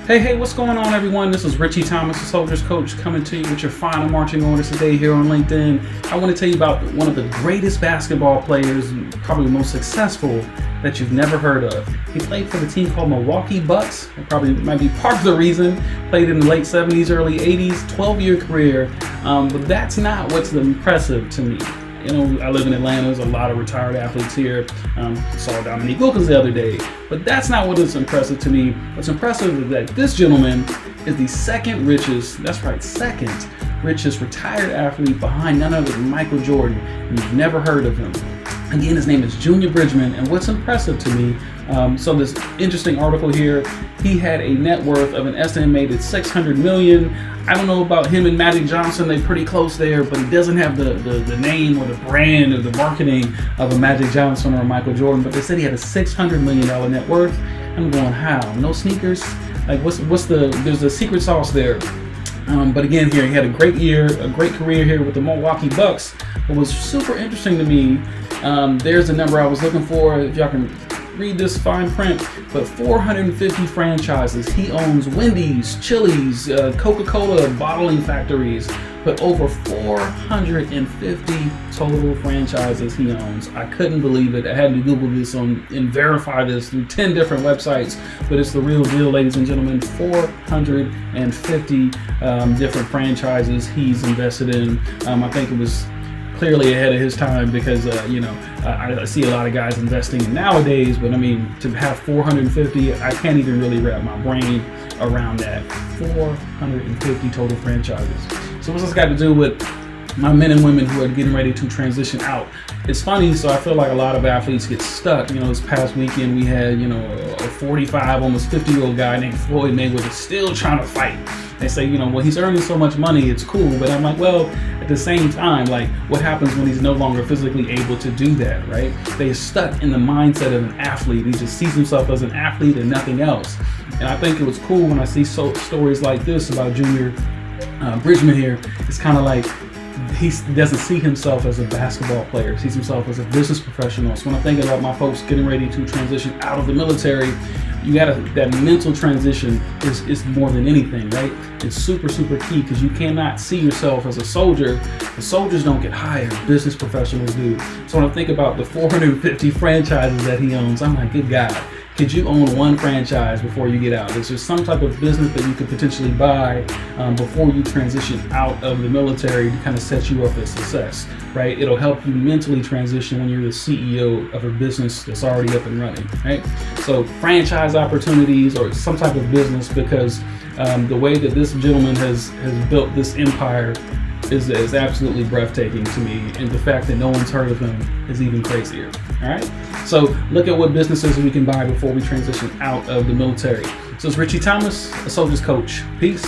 Hey, what's going on, everyone? This is Richie Thomas, the Soldiers Coach, coming to you with your final marching orders today here on LinkedIn. I want to tell you about one of the greatest basketball players, probably the most successful, that you've never heard of. He played for the team called Milwaukee Bucks. It probably might be part of the reason. Played in the late 70s, early 80s, 12-year career. But that's not what's impressive to me. You know, I live in Atlanta. There's a lot of retired athletes here. Saw Dominique Wilkins the other day. But that's not what is impressive to me. What's impressive is that this gentleman is the second richest retired athlete behind none other than Michael Jordan. And you've never heard of him. Again, his name is Junior Bridgman. And what's impressive to me, so this interesting article here, he had a net worth of an estimated $600 million. I don't know about him and Magic Johnson. They're pretty close there, but he doesn't have the name or the brand or the marketing of a Magic Johnson or a Michael Jordan. But they said he had a $600 million net worth. I'm going, how? No sneakers? Like, there's a secret sauce there. But again, here he had a great career here with the Milwaukee Bucks. What was super interesting to me, there's the number I was looking for. If y'all can read this fine print, but 450 franchises. He owns Wendy's, Chili's, Coca-Cola bottling factories, but over 450 total franchises he owns. I couldn't believe it. I had to Google this and verify this through 10 different websites, but it's the real deal, ladies and gentlemen. 450 different franchises he's invested in. I think it was clearly ahead of his time because, I see a lot of guys investing nowadays, but I mean, to have 450, I can't even really wrap my brain around that. 450 total franchises. So what's this got to do with my men and women who are getting ready to transition out? It's funny, so I feel like a lot of athletes get stuck. You know, this past weekend we had, a 45, almost 50-year-old guy named Floyd Mayweather still trying to fight. They say, well, he's earning so much money, it's cool. But I'm like, well, at the same time, like, what happens when he's no longer physically able to do that, right? They're stuck in the mindset of an athlete. He just sees himself as an athlete and nothing else. And I think it was cool when I see stories like this about Junior Bridgman here. It's kind of like he doesn't see himself as a basketball player. He sees himself as a business professional. So when I think about my folks getting ready to transition out of the military, that mental transition is more than anything, right? It's super, super key because you cannot see yourself as a soldier. The soldiers don't get hired, business professionals do. So when I think about the 450 franchises that he owns, I'm like, good God. Could you own one franchise before you get out? Is there some type of business that you could potentially buy before you transition out of the military to kind of set you up for success, right? It'll help you mentally transition when you're the CEO of a business that's already up and running, right? So franchise opportunities or some type of business, because the way that this gentleman has built this empire is absolutely breathtaking to me, and the fact that no one's heard of him is even crazier. All right, so look at what businesses we can buy before we transition out of the military. So it's Richie Thomas, a Soldiers Coach. Peace.